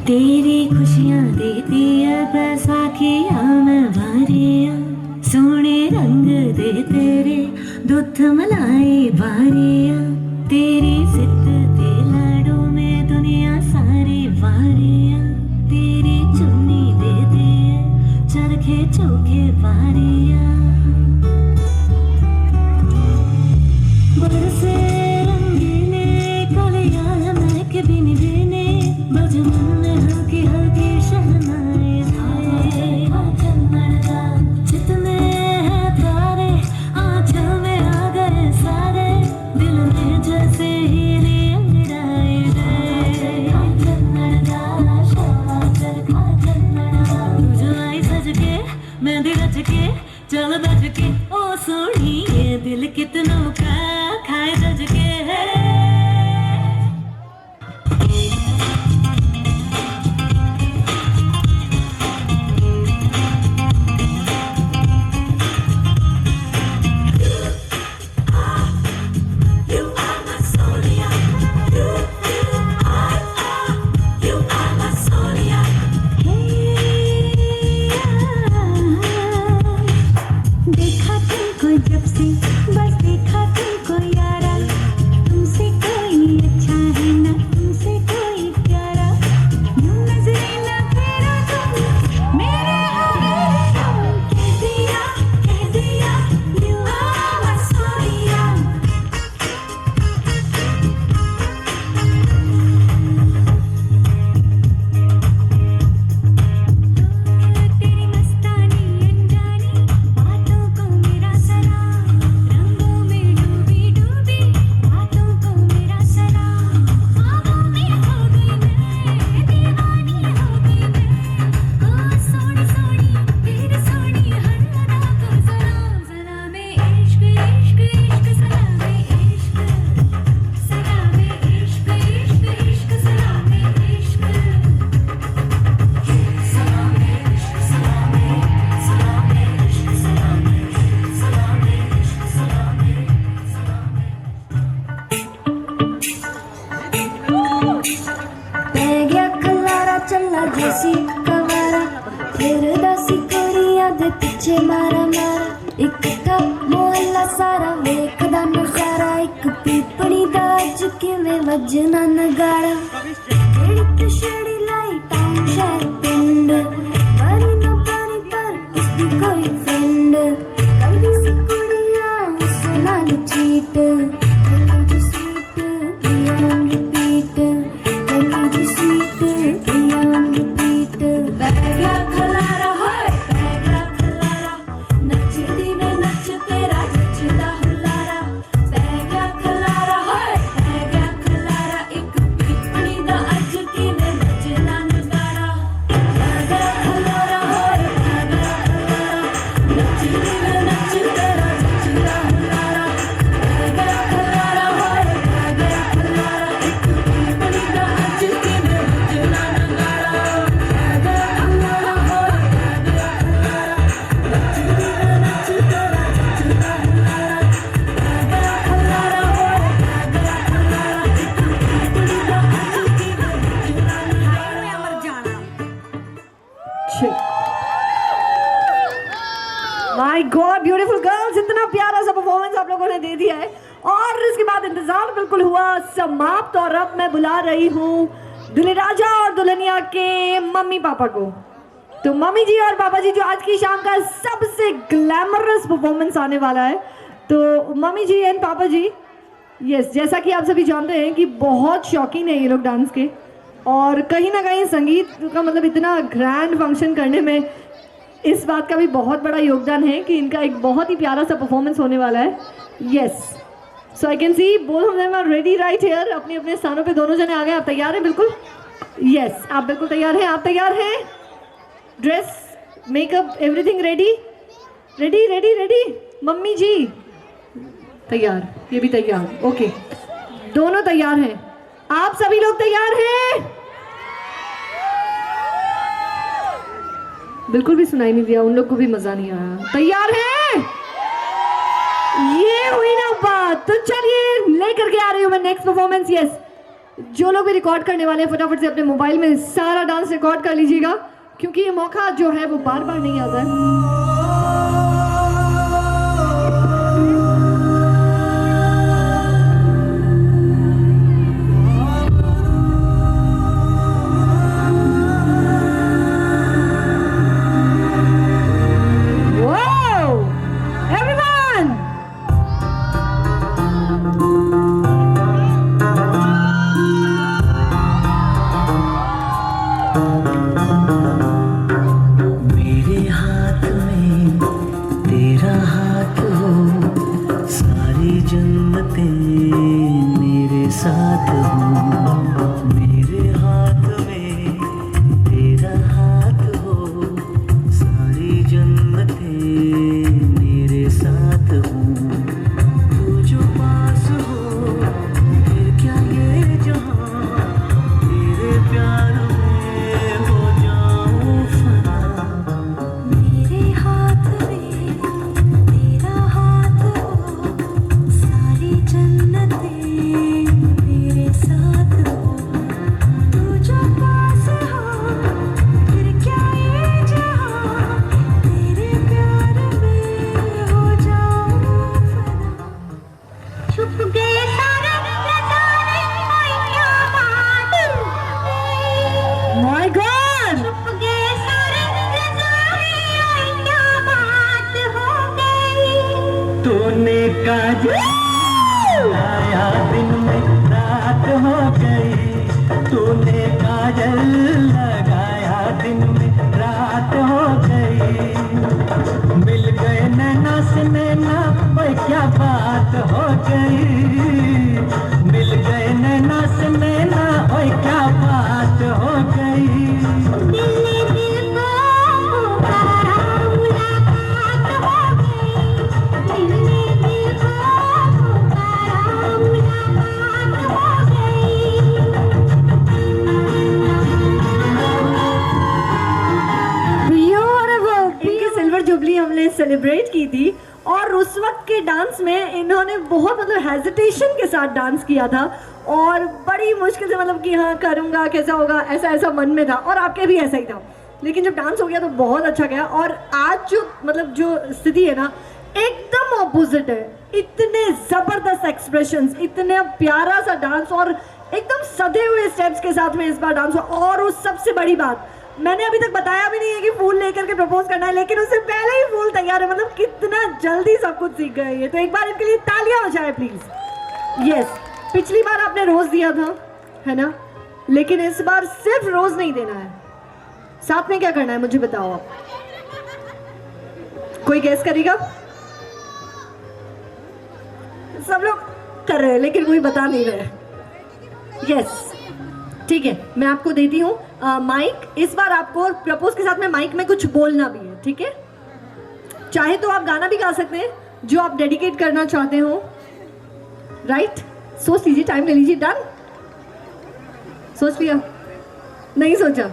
तेरी खुशियां देती है बैसाखियां में बारियां, सोने रंग दे तेरे दुध मलाई बारियां, तेरी जिद दे लाडों में दुनिया सारी वारियां, तेरी चुन्नी दे दे चरखे चौके बारियां, बरसे रंगीले कलियां महके बिन बिने बजमन में हल्की हल्की शहनाई जितने हैं तारे आंचल में आ गए सारे, दिल में जैसे हीरे अंगड़ाए तुझ आई सज के मेहंदी रच के चल बज के ओ सोनी ये दिल कितनों का खाए सज के है। जब से बस देखा तुमको यारा, तुमसे कोई अच्छा है ना तुमसे कोई प्यारा, यूं नजरें ना फेरो तुम मेरे हो गए कह दिया you are my सोनिया। तेरी मस्तानी अनजानी बातों को मेरा सलाम, रंगों में डूबी डूबी बातों को मेरा सलाम, ख्वाबों में हो गई मैं दीवानी हो गई मैं, ओ सोनी सोनी तेरी सोनी हर अदा को सलाम, सलामे इश्क इश्क इश्क सलामे इश्क, सलामे इश्क इश्क इश्क सलामे इश्क, सलामे इश्क सलामे सलामे इश्क सलामे सलामे इश्क सलामे पै गया खलारा चला जैसी कवारा, फिर दसी कुड़ियां दे पिछे मारा मारा, एक का मोहल्ला सारा वेखदा नजारा, एक पीपणी दा अज किवें वजना नगाड़ा, जेड़ी पिछड़ी लाइट आउं शहर पिंड बनी ना बनी पर उसदी कोई फ्रेंड, कदी सी कुड़ियां उस नाल चीट कदी स्वीट पिया ऑन रिपीट, कदी स्वीट पिया ऑन रिपीट, बैगला खलारा होए बैगला खलारा, नचदी में नच तेरा जचदा हुलारा, बैगला खलारा होए बैगला खलारा, एक पीपणी दा अज किवें वजना नगाड़ा, बैगला खलारा होए बैगला खलारा, नचदी में नच तेरा जचदा हुलारा, बैगला खलारा होए बैगला खलारा, एक पीपणी दा अज किवें वजना नगाड़ा, बैगला खलारा होए बैगला खलारा, नचदी में नच तेरा जचदा हुलारा, बैगला खलारा होए बैगला खलारा, एक पीपणी दा अज किवें वजना नगाड़ा, मर जाना। माय गॉड ब्यूटीफुल गर्ल्स, इतना प्यारा सा परफॉर्मेंस आप लोगों ने दे दिया है और इसके बाद इंतजार बिल्कुल हुआ समाप्त, और अब मैं बुला रही हूँ दूल्हे राजा और दुल्हनिया के मम्मी पापा को। तो मम्मी जी और पापा जी जो आज की शाम का सबसे ग्लैमरस परफॉर्मेंस आने वाला है, तो मम्मी जी एंड पापा जी, यस, जैसा कि आप सभी जानते हैं कि बहुत शौकीन है ये लोग डांस के, और कहीं ना कहीं संगीत का मतलब इतना ग्रैंड फंक्शन करने में इस बात का भी बहुत बड़ा योगदान है कि इनका एक बहुत ही प्यारा सा परफॉर्मेंस होने वाला है। Yes, so I can see both of them are ready right here, अपने अपने स्थानों पे दोनों जने आ गए। आप तैयार हैं? बिल्कुल, यस, आप बिल्कुल तैयार हैं। आप तैयार हैं? Dress, makeup, everything ready ready ready ready? Mummy ji तैयार, ये भी तैयार, ओके, दोनों तैयार हैं। आप सभी लोग तैयार हैं? बिल्कुल भी सुनाई नहीं दिया, उन लोग को भी मजा नहीं आया। तैयार हैं? ये हुई ना बात। तो चलिए लेकर के आ रही हूँ मैं नेक्स्ट परफॉर्मेंस। यस, जो लोग भी रिकॉर्ड करने वाले हैं फटाफट से अपने मोबाइल में सारा डांस रिकॉर्ड कर लीजिएगा, क्योंकि ये मौका जो है वो बार बार नहीं आता है। मेरे साथ हो, मेरे हाथ में तेरा हाथ हो, सारी जन्नतें मेरे साथ हो। तू जो पास हो फिर क्या ये जहां, तेरे प्यार में हो जाऊं फना। मेरे हाथ में तेरा हाथ हो, सारी जन्नतें मेरे साथ हो। तू जो पास हो फिर क्या ये जहां, तेरे प्यार में हो जाऊं फना। छुप गए सारे नजारे, कोई क्या बात माय गॉड, छुप गए सारे नजारे, कोई क्या बात हो गई। तूने काजल लगाया दिन में रात हो गई, तूने काजल लगाया दिन में रात हो गई। मिल गए नैना से नैना, ओए क्या बात हो गई। मिल गए नैना से नैना, ओए क्या बात हो गई। दिल ने दिल को पुकारा, मुलाकात हो गई। दिल ने दिल को पुकारा, मुलाकात हो गई। ब्यूटीफुल। इनकी सिल्वर जुबली हमने सेलिब्रेट की थी और उस वक्त के डांस में इन्होंने बहुत मतलब हेजिटेशन के साथ डांस किया था और बड़ी मुश्किल से मतलब कि हाँ करूँगा कैसा होगा, ऐसा ऐसा मन में था और आपके भी ऐसा ही था, लेकिन जब डांस हो गया तो बहुत अच्छा गया। और आज जो मतलब जो स्थिति है ना एकदम ऑपोजिट है। इतने ज़बरदस्त एक्सप्रेशंस, इतने प्यारा सा डांस और एकदम सधे हुए स्टेप्स के साथ में इस बार डांस हुआ। और उस सबसे बड़ी बात, मैंने अभी तक बताया भी नहीं है कि फूल लेकर के प्रपोज करना है, लेकिन उससे पहले ही फूल तैयार है। मतलब कितना जल्दी सब कुछ सीख गए ये। तो एक बार इनके लिए तालियां बजाएं प्लीज। यस, पिछली बार आपने रोज दिया था, है ना, लेकिन इस बार सिर्फ रोज नहीं देना है, साथ में क्या करना है मुझे बताओ आप। कोई गेस करेगा? सब लोग कर रहे हैं लेकिन कोई बता नहीं रहे। यस, ठीक है, मैं आपको देती हूँ माइक। इस बार आपको प्रपोज के साथ में माइक में कुछ बोलना भी है, ठीक है? चाहे तो आप गाना भी गा सकते हैं जो आप डेडिकेट करना चाहते हो। राइट, सोच लीजिए, टाइम ले लीजिए। डन, सोच लिया? नहीं सोचा?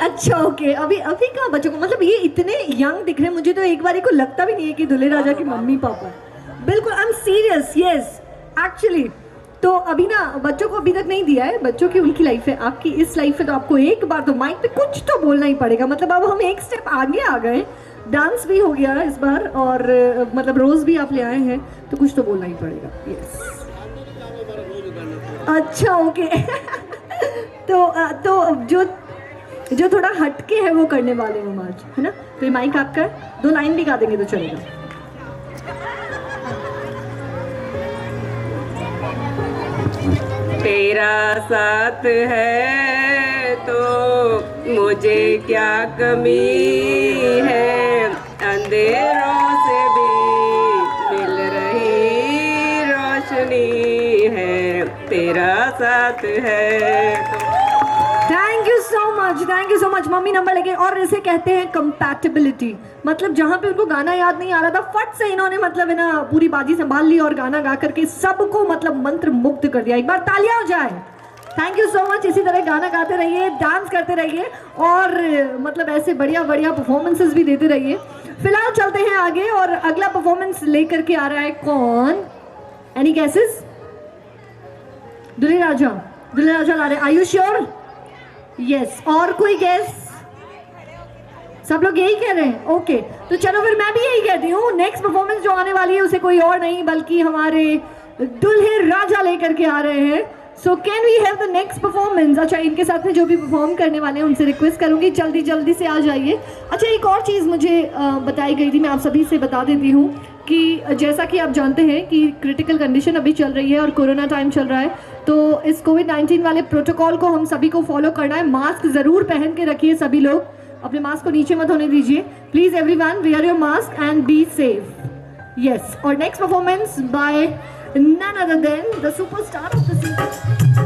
अच्छा ओके, अभी कहाँ बच्चों को, मतलब ये इतने यंग दिख रहे हैं, मुझे तो एक बार को लगता भी नहीं है कि दुल्हे राजा की मम्मी पापा। बिल्कुल, I am serious. Yes, actually तो अभी ना बच्चों को अभी तक नहीं दिया है, बच्चों की उनकी लाइफ है, आपकी इस लाइफ है, तो आपको एक बार तो माइक पे कुछ तो बोलना ही पड़ेगा। मतलब अब हम एक स्टेप आगे आ गए, डांस भी हो गया इस बार और मतलब रोज भी आप ले आए हैं, तो कुछ तो बोलना ही पड़ेगा। यस, अच्छा ओके। तो जो थोड़ा हटके है वो करने वाले हम आज, है ना? तो ये माइक आपका, 2 लाइन भी गा देंगे तो चलेगा। तेरा साथ है तो मुझे क्या कमी है, अंधेरों से भी मिल रही रोशनी है, तेरा साथ है तो। Thank you so much mummy number लेके। और इसे कहते हैं कंपैटिबिलिटी, मतलब जहाँ पे उनको गाना याद नहीं आ रहा था, फट से इन्होंने मतलब है ना पूरी बाजी संभाल ली और गाना गा करके सबको मतलब मंत्र मुग्ध कर दिया। एक बार तालियां हो जाए। Thank you so much. इसी तरह गाना गाते रहिए, डांस करते रहिए और मतलब ऐसे बढ़िया बढ़िया परफॉर्मेंसेस भी देते रहिए। फिलहाल चलते हैं आगे और अगला परफॉर्मेंस लेकर के आ रहा है कौन? Any guesses? दुल्हे राजा ला रहे, आर यू श्योर? यस, और कोई गेस? सब लोग यही कह रहे हैं, ओके तो चलो फिर मैं भी यही कहती हूँ, नेक्स्ट परफॉर्मेंस जो आने वाली है उसे कोई और नहीं बल्कि हमारे दुल्हे राजा लेकर के आ रहे हैं। So can we have the next performance? अच्छा, इनके साथ में जो भी परफॉर्म करने वाले हैं उनसे रिक्वेस्ट करूंगी जल्दी जल्दी से आ जाइए। अच्छा, एक और चीज़ मुझे बताई गई थी, मैं आप सभी से बता देती हूँ कि जैसा कि आप जानते हैं कि क्रिटिकल कंडीशन अभी चल रही है और कोरोना टाइम चल रहा है, तो इस कोविड-19 वाले प्रोटोकॉल को हम सभी को फॉलो करना है। मास्क ज़रूर पहन के रखिए, सभी लोग अपने मास्क को नीचे मत होने दीजिए। Please everyone wear your mask and be safe. Yes, और next performance by none other than the superstar of the season.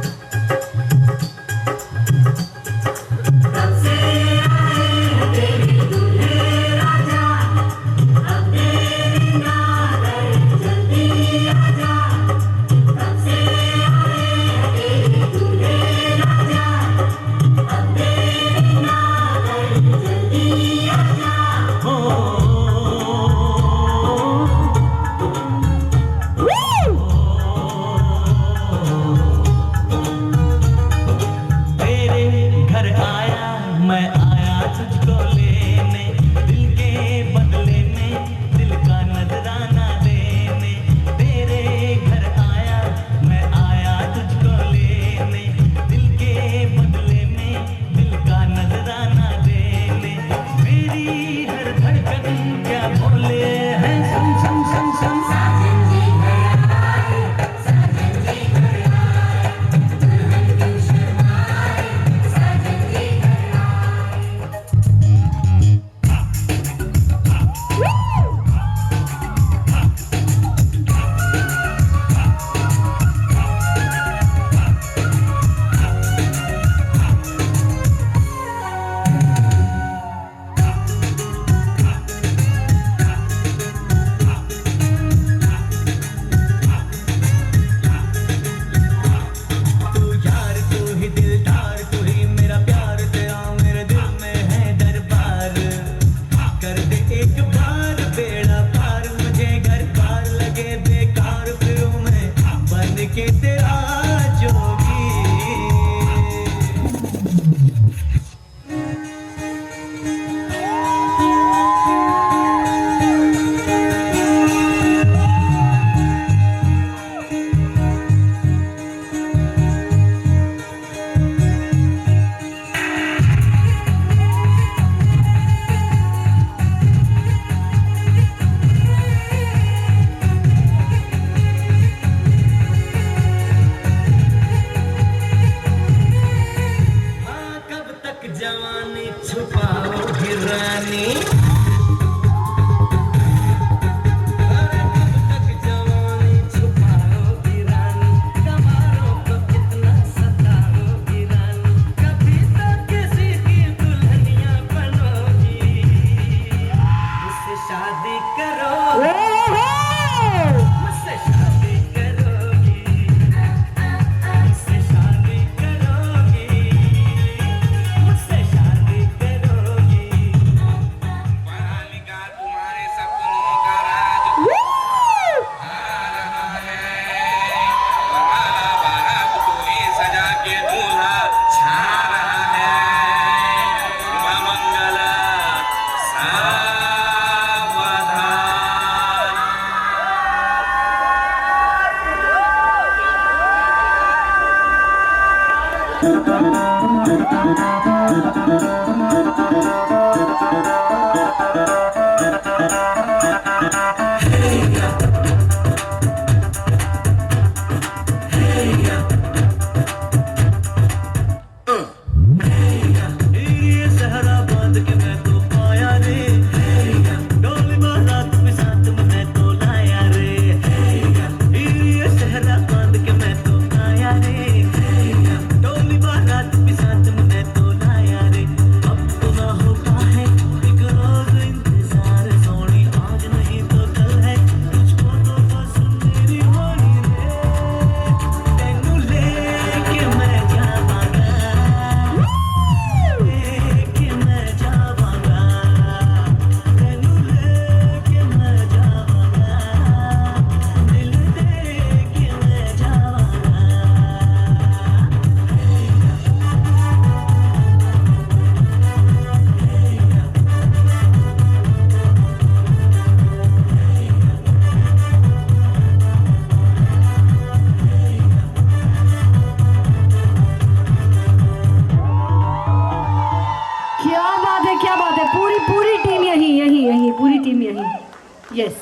Yes,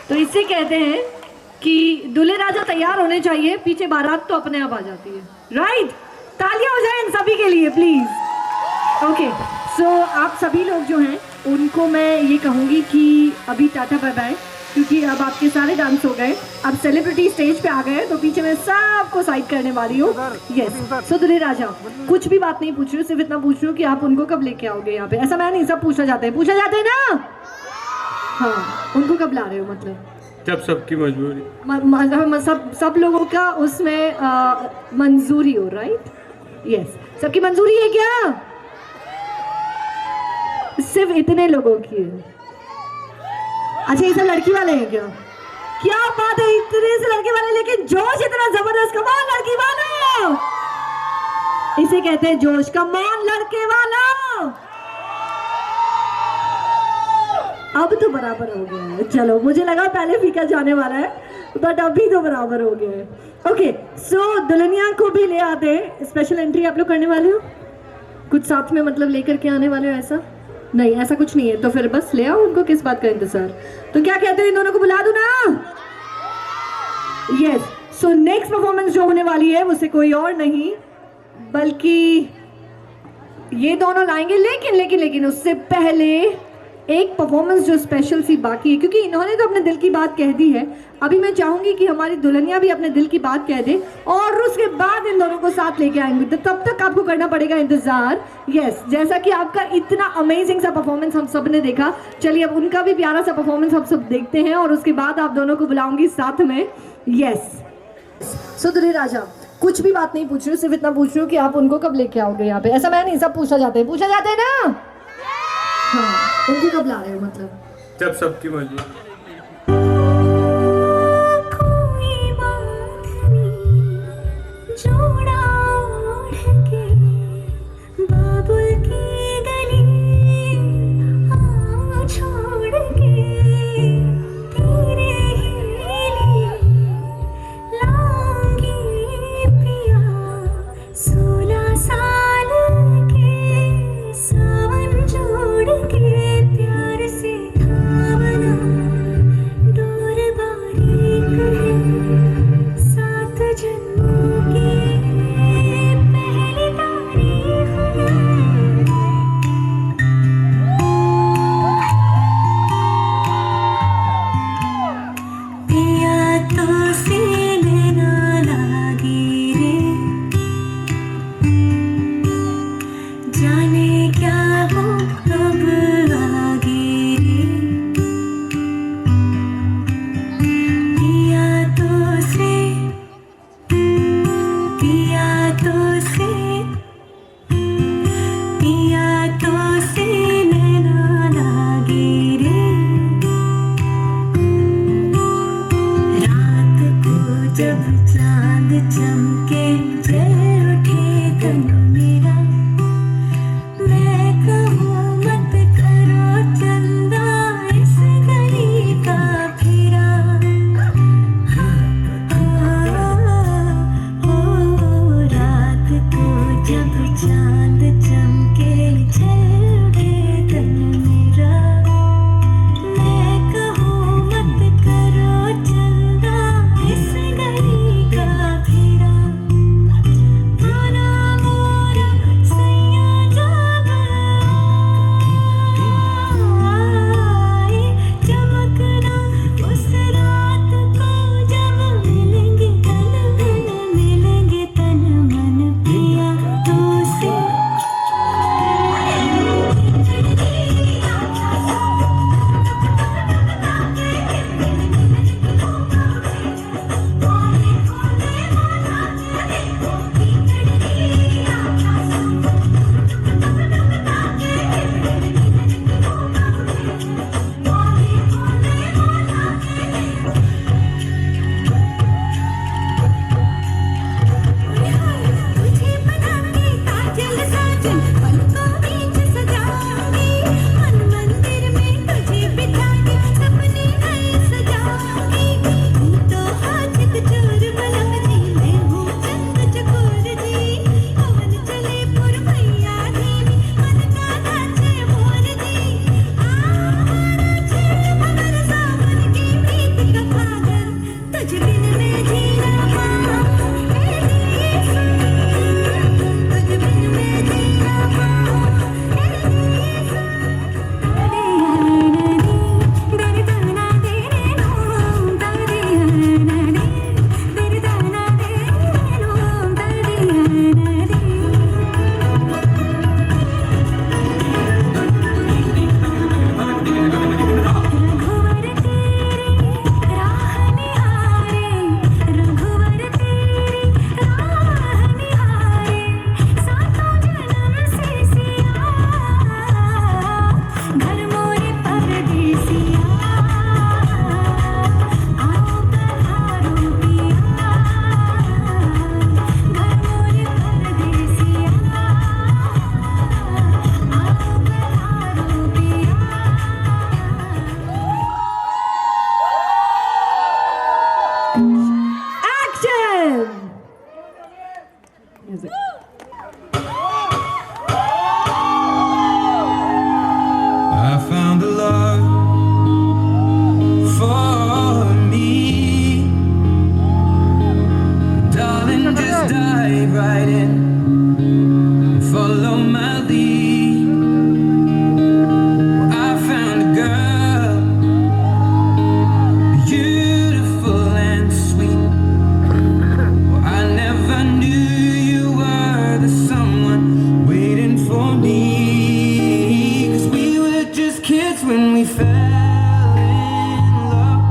तो इससे कहते हैं कि दूल्हे राजा तैयार होने चाहिए, पीछे बारात तो अपने आप आ जाती है, राइट? तालियां हो जाए इन सभी के लिए प्लीज। ओके, सो आप सभी लोग जो हैं उनको मैं ये कहूँगी कि अभी टाटा बाय बाय, क्योंकि अब आपके सारे डांस हो गए, अब सेलिब्रिटी स्टेज पे आ गए, तो पीछे मैं सबको साइड करने वाली हूँ। यस, सो दूल्हे राजा कुछ भी बात नहीं पूछ रही हूँ, सिर्फ इतना पूछ रही हूँ कि आप उनको कब लेके आओगे यहाँ पे। ऐसा मैं नहीं, सब पूछना चाहते हैं, पूछा जाते हैं ना? हाँ, उनको कब ला रहे हो? मतलब जब सबकी मजबूरी, सब लोगों का उसमें मंजूरी हो, राइट? यस, सबकी मंजूरी है क्या? सिर्फ इतने लोगों की है? अच्छा, ये सब लड़की वाले हैं क्या? क्या बात है, इतने से लड़के वाले, लेकिन जोश इतना जबरदस्त, कमाल लड़की वालों, इसे कहते हैं जोश, कमाल लड़के वालों। अब तो बराबर हो गया है, चलो मुझे लगा पहले फीका जाने वाला है, बट अभी तो बराबर हो गया है। ओके, सो दुल्हनिया को भी ले आते हैं। स्पेशल एंट्री आप लोग करने वाले हो? कुछ साथ में मतलब लेकर के आने वाले हो? ऐसा नहीं, ऐसा कुछ नहीं है, तो फिर बस ले आओ उनको, किस बात का इंतजार। तो क्या कहते हो, इन दोनों को बुला दूं ना? यस, सो नेक्स्ट परफॉर्मेंस जो होने वाली है उससे कोई और नहीं बल्कि ये दोनों लाएंगे, लेकिन उससे पहले एक परफॉर्मेंस जो स्पेशल सी बाकी है, क्योंकि इन्होंने तो अपने दिल की बात कह दी है। अभी मैं चाहूंगी कि हमारी दुल्हनिया भी अपने दिल की बात कह दे और उसके बाद इन दोनों को साथ लेके आएंगे, तो तब तक आपको करना पड़ेगा इंतजार। यस, जैसा कि आपका इतना अमेजिंग सा परफॉर्मेंस हम सब ने देखा, चलिए अब उनका भी प्यारा सा परफॉर्मेंस हम सब देखते हैं और उसके बाद आप दोनों को बुलाऊंगी साथ में। यस, सो दूल्हे राजा कुछ भी बात नहीं पूछ रही हूँ, सिर्फ इतना पूछ रही हूँ कि आप उनको कब लेके आओगे यहाँ पे। ऐसा मैं नहीं, सब पूछा जाते हैं ना? हाँ, उनको कब ला रहे हो? मतलब जब सबकी मजबूरी। कोई बात नहीं, जोड़ा ओढ़ के बाबुल की गली आ छोड़ के तेरे ही लिए लाऊंगी पिया 16 साल के सावन जोड़ के प्यार से थामना डोर बारीक है 7 जन्मों की I found a love for me. Darling, just dive right in and follow my lead. I found a girl, beautiful and sweet. I never knew you were the someone waiting for me. Kids when we fell in love,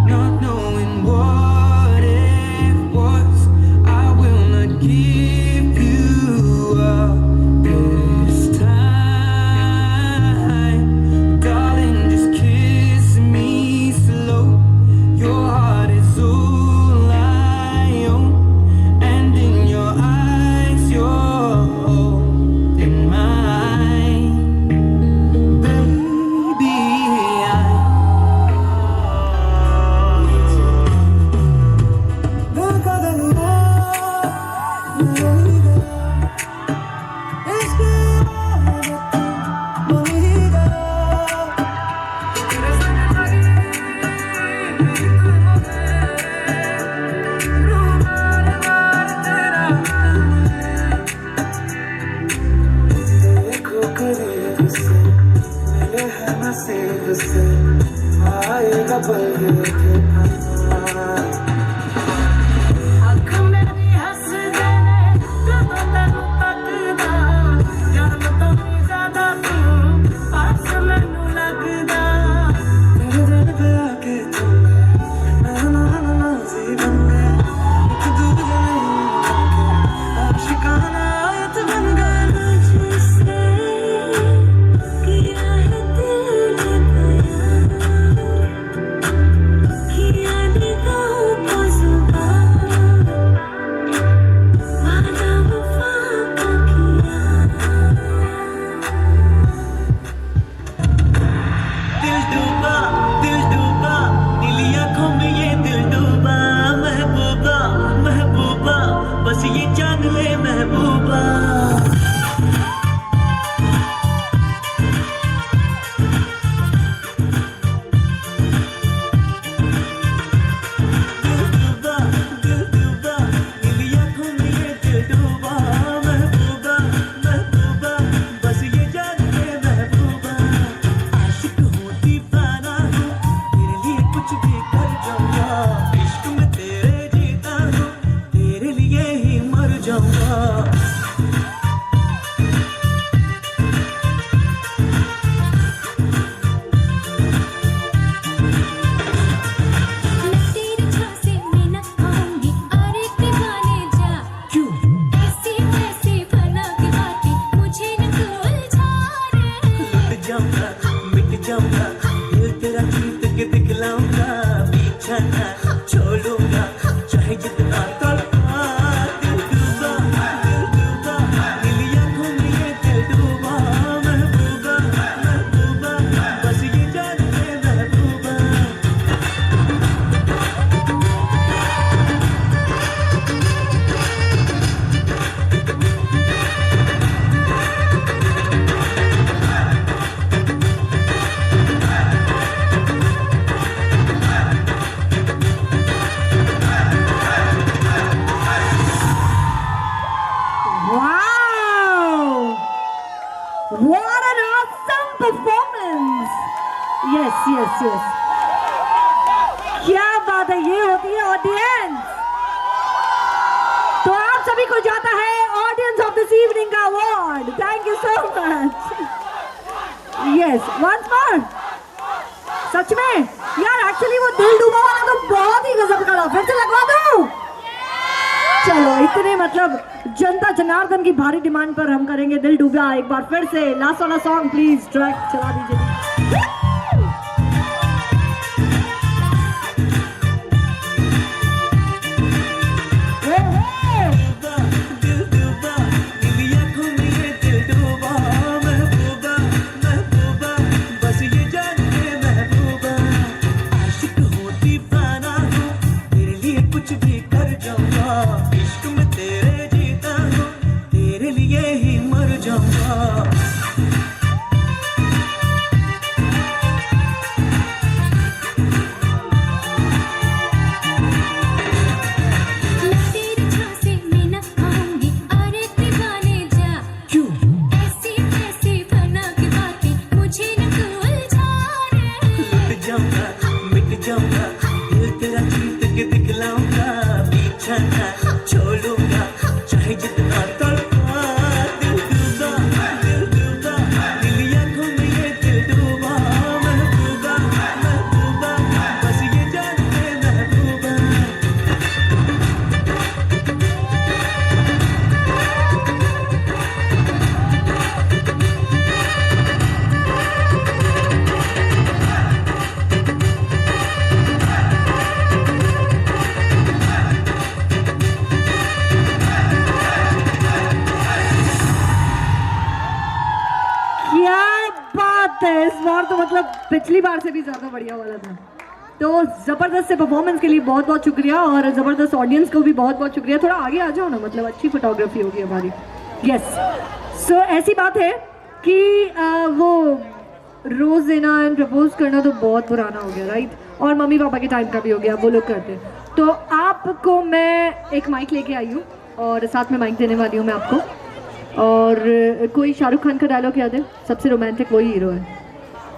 not knowing what it was. I will not give you up this time. Darling, just kiss me slow. Your heart is all I own, and in your eyes you're holding mine. आएगा पल देखे छोड़ूंगा चाहे जितना तड़पा दिल डूबा दिल आँखों में ये दिल डूबा महबूबा महबूबा बस ये जान ले महबूबा What an awesome performance! Yes, yes, yes. क्या बात है, ये होती है ऑडियंस। तो आप सब सभी को जाता है ऑडियंस ऑफ दिस इवनिंग का award. Thank you so much. Yes, once more. सच में यार, एक्चुअली वो दिल डूबा वाला तो बहुत ही गजब का था। फिर से लगवा दूं? चलो, इतने मतलब जनता जनार्दन की भारी डिमांड पर हम करेंगे दिल डूबा एक बार फिर से। लास्ट वाला सॉन्ग प्लीज ट्रैक चला दीजिए। छोड़ूंगा चाहे जितना तड़पा, दिल डूबा दिल आँखों में ये दिल डूबा। महबूबा महबूबा बस ये जान ले महबूबा। इस बार तो मतलब पिछली बार से भी ज्यादा बढ़िया वाला था। तो जबरदस्त से परफॉर्मेंस के लिए बहुत बहुत शुक्रिया और जबरदस्त ऑडियंस को भी बहुत बहुत शुक्रिया। थोड़ा आगे आ जाओ ना, मतलब अच्छी फोटोग्राफी होगी हमारी। यस, सो ऐसी बात है कि वो रोज देना एंड प्रपोज करना तो बहुत पुराना हो गया, राइट? और मम्मी पापा के टाइम का भी हो गया, वो लोग करते। तो आपको मैं एक माइक लेके आई हूँ और साथ में माइक देने वाली हूँ मैं आपको। और कोई शाहरुख खान का डायलॉग याद है? सबसे रोमांटिक वही हीरो है।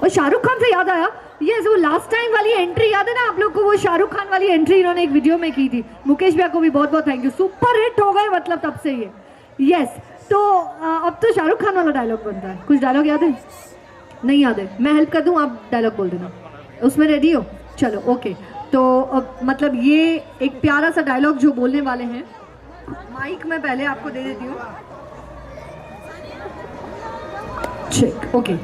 और शाहरुख खान से याद आया, ये वो लास्ट टाइम वाली एंट्री याद है ना आप लोग को? वो शाहरुख खान वाली एंट्री इन्होंने एक वीडियो में की थी। मुकेश भैया को भी बहुत बहुत थैंक यू, सुपर हिट हो गए मतलब तब से ये। यस, तो अब तो शाहरुख खान वाला डायलॉग बनता है। कुछ डायलॉग याद है? नहीं याद है? मैं हेल्प कर दूँ, आप डायलॉग बोल देना। उसमें रेडी हो? चलो ओके। तो अब मतलब ये एक प्यारा सा डायलॉग जो बोलने वाले हैं, माइक मैं पहले आपको दे देती हूँ। ठीक, ओके।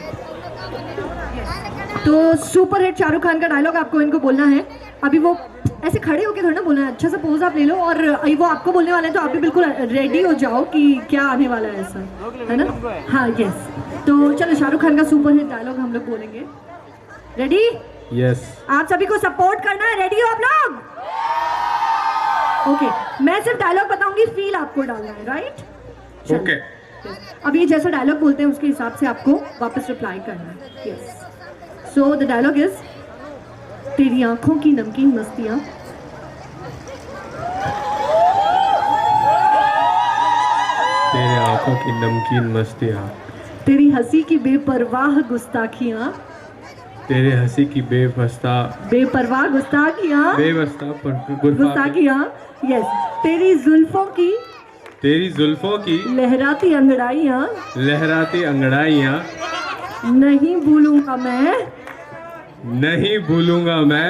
तो सुपर हिट शाहरुख खान का डायलॉग आपको इनको बोलना है। अभी वो ऐसे खड़े होके थोड़ा ना बोलना है, अच्छा सा पोज आप ले लो और वो आपको बोलने वाले हैं, तो आप भी बिल्कुल रेडी हो जाओ कि क्या आने वाला है, ऐसा है ना? हाँ, यस। तो चलो शाहरुख खान का सुपर हिट डायलॉग हम लोग बोलेंगे। रेडी? यस। आप सभी को सपोर्ट करना है, रेडी हो आप लोग? ओके, मैं सिर्फ डायलॉग बताऊंगी, फील आपको डालना है, राइट? ओके। अब ये जैसा डायलॉग बोलते हैं उसके हिसाब से आपको वापस रिप्लाई करना है। Yes, so the dialogue is, तेरी आंखों की नमकीन मस्तियां, तेरे आंखों की नमकीन मस्तियाँ, तेरी हंसी की बेपरवाह गुस्ताखियां, तेरे हंसी की बेपरवाह गुस्ताखियां, गुस्ताखियां। यस, तेरी जुल्फों की लहराती अंगड़ाइयां, नहीं भूलूंगा मैं।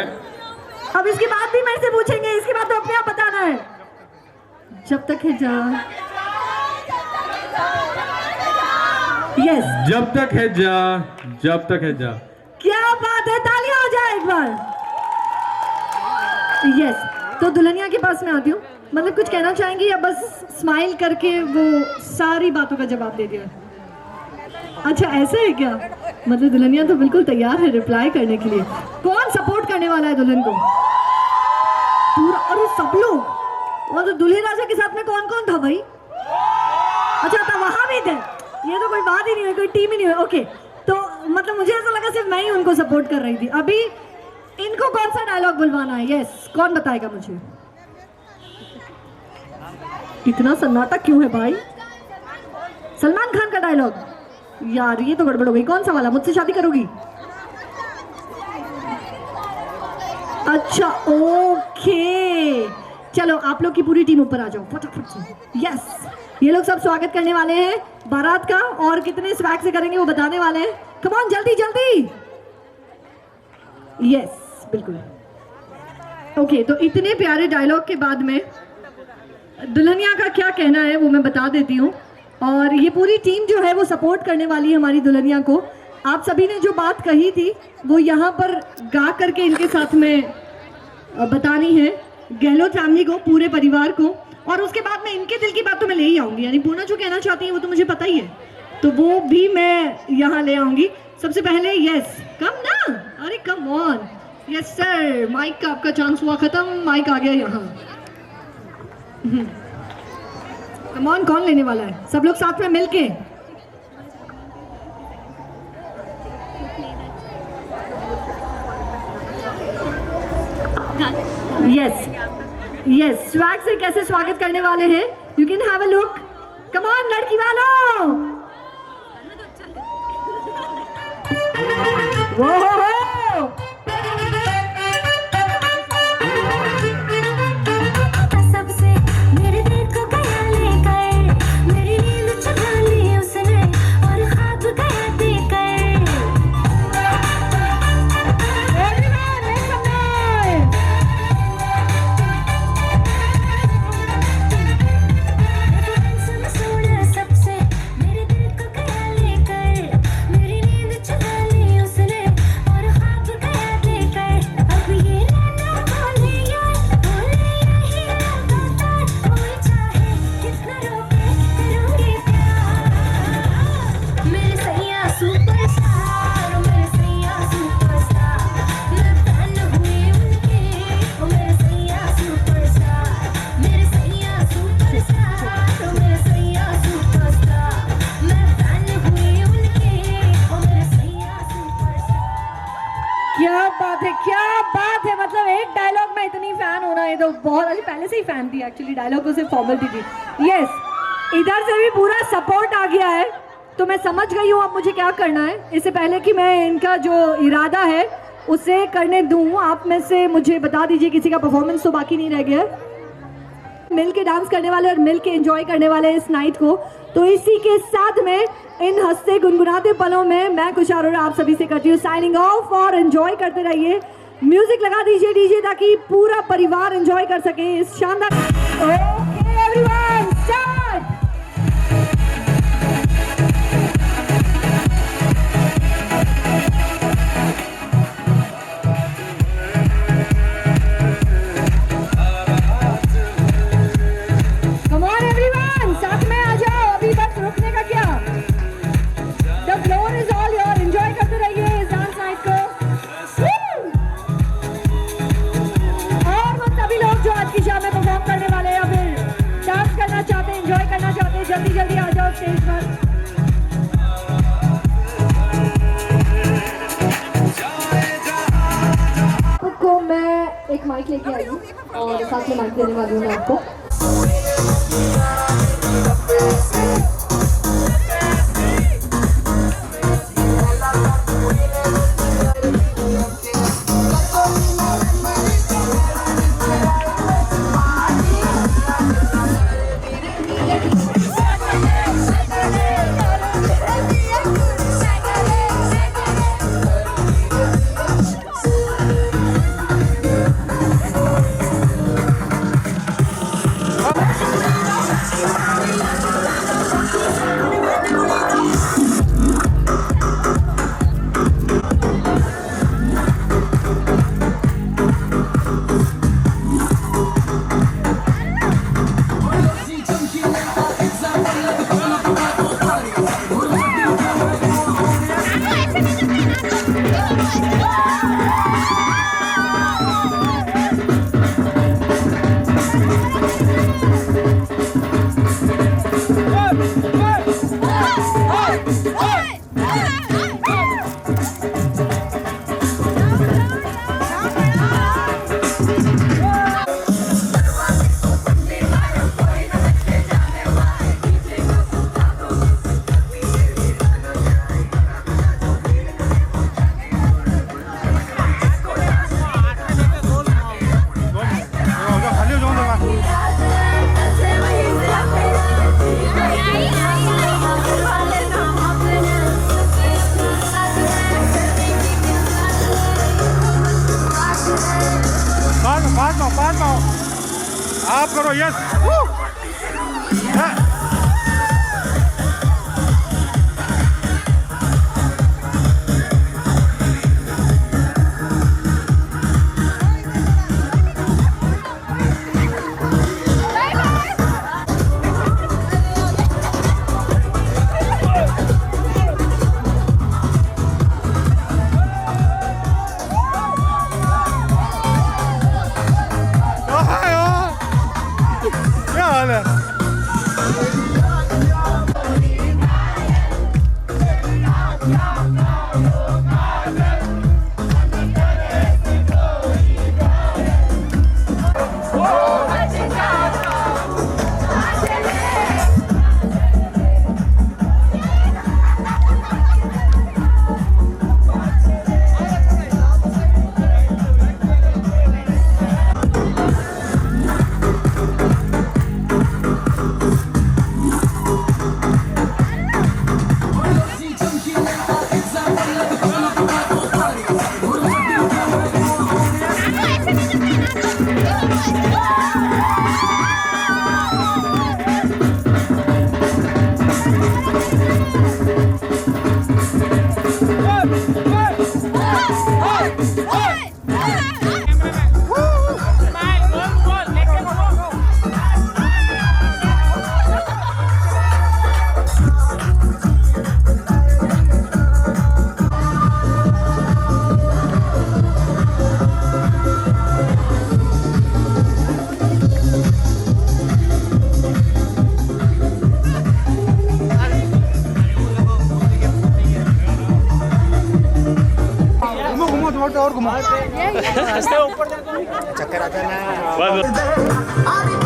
अब इसके बाद भी मेरे से पूछेंगे, इसके बाद तो अपने आप बताना है। जब तक है जान, यस, जब तक है जा। क्या बात है, तालियां हो जाए एक बार। यस, तो दुल्हनिया के पास में आती हूँ। मतलब कुछ कहना चाहेंगी या बस स्माइल करके वो सारी बातों का जवाब दे दिया? अच्छा, ऐसे है क्या? मतलब दुल्हनिया तो बिल्कुल तैयार है रिप्लाई करने के लिए। कौन सपोर्ट करने वाला है दुल्हन को? पूरा, और सब लोग। और तो दूल्हे राजा के साथ में कौन कौन था भाई? अच्छा, था वहां भी थे। ये तो कोई बात ही नहीं है, कोई टीम ही नहीं है। ओके, तो मतलब मुझे ऐसा लगा सिर्फ मैं ही उनको सपोर्ट कर रही थी। अभी इनको कौन सा डायलॉग बुलवाना है? यस, कौन बताएगा मुझे? इतना सन्नाटा क्यों है भाई? सलमान खान का डायलॉग? यार ये तो गड़बड़ हो गई। कौन सा वाला? मुझसे शादी करोगी? अच्छा, ओके, चलो आप लोग की पूरी टीम ऊपर आ जाओ फटाफट से। यस, ये लोग सब स्वागत करने वाले हैं बारात का, और कितने स्वैग से करेंगे वो बताने वाले हैं। कम ऑन, जल्दी जल्दी। यस, बिल्कुल। ओके, तो इतने प्यारे डायलॉग के बाद में दुल्हनिया का क्या कहना है वो मैं बता देती हूँ। और ये पूरी टीम जो है वो सपोर्ट करने वाली है हमारी दुल्हनिया को। आप सभी ने जो बात कही थी वो यहाँ पर गा करके इनके साथ में बतानी है गहलोत फैमिली को, पूरे परिवार को। और उसके बाद में इनके दिल की बात तो मैं ले ही आऊँगी, यानी पूर्णा जो कहना चाहती है वो तो मुझे पता ही है, तो वो भी मैं यहाँ ले आऊँगी। सबसे पहले यस, कम ना, अरे come on. Yes sir, mic का आपका चांस हुआ खत्म, माइक आ गया यहाँ। कम ऑन, कौन लेने वाला है? सब लोग साथ में मिलके। यस यस, स्वैग से कैसे स्वागत करने वाले हैं, you can have a look. Come on लड़की वालों। वो सबसे मेरे दिल को गया लेकर, मेरी नींद चुरा ली उसने और ख्वाब गया देकर। सुन सबसे मेरे दिल को गया लेकर, मेरी नींद चुरा ली उसने और ख्वाब गया देकर। अब ये रहना बोले यार, बोले यही लगातार, कोई चाहे कितना रोके करूँगी प्यार। मेरे सैया सुपरस्टार, मेरे सैया सुपरस्टार, मैं फैन हुई उनकी। ओ मेरे सैया सुपरस्टार, मेरे सैया सुपरस्टार, मेरे सैया सुपरस्टार, मैं फैन हुई उनकी। ओ मेरे सैया सुपरस्टार। क्या बात है, क्या बात है। मतलब एक डायलॉग में इतनी फैन होना, ये तो बहुत, अभी पहले से ही फैन थी एक्चुअली, डायलॉग को सिर्फ फॉर्मेलिटी थी। यस, इधर से भी पूरा सपोर्ट आ गया है, तो मैं समझ गई हूँ अब मुझे क्या करना है। इससे पहले कि मैं इनका जो इरादा है उसे करने दूँ, आप में से मुझे बता दीजिए किसी का परफॉर्मेंस तो बाकी नहीं रह गया है, मिल के डांस करने वाले और मिल के एंजॉय करने वाले हैं इस नाइट को। तो इसी के साथ में इन हंसते गुनगुनाते पलों में मैं कुछ और आप सभी से करती हूँ साइनिंग ऑफ, और एंजॉय करते रहिए। म्यूजिक लगा दीजिए डीजे, ताकि पूरा परिवार एंजॉय कर सके इस शानदार। Okay everyone, start. Come on everyone, साथ में आ जाओ, अभी बस रुकने का क्या। The floor is all your, enjoy करते रहिए इस डांस नाइट को। और वो सभी लोग जो आज की शाम में परफॉर्म करने वाले हैं या फिर डांस करना चाहते हैं, एंजॉय करना चाहते हैं, जल्दी जल्दी आ जाओ स्टेज पर। आपको मैं एक माइक लेके आई हूँ और साथ में माइक देने वाली हूँ मैं आपको। यस क्या हाल है और घुमा चक्कर आता है ना